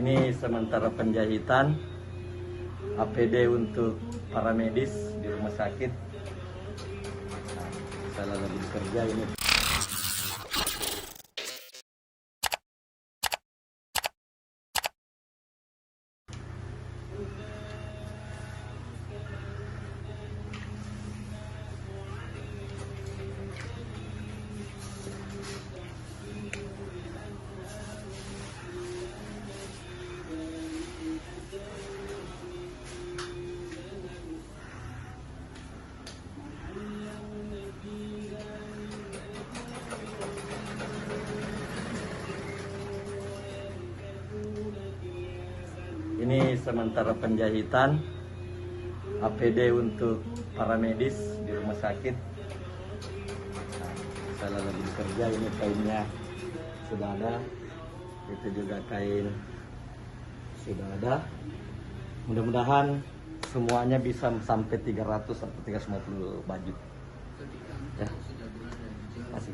Ini sementara penjahitan APD untuk para medis di rumah sakit. Saya lagi bekerja ini. Ini sementara penjahitan APD untuk para medis di rumah sakit. Saya lagi bekerja, ini kainnya sudah ada, itu juga kain sudah ada. Mudah-mudahan semuanya bisa sampai 300 atau 350 baju. Ya, terima kasih.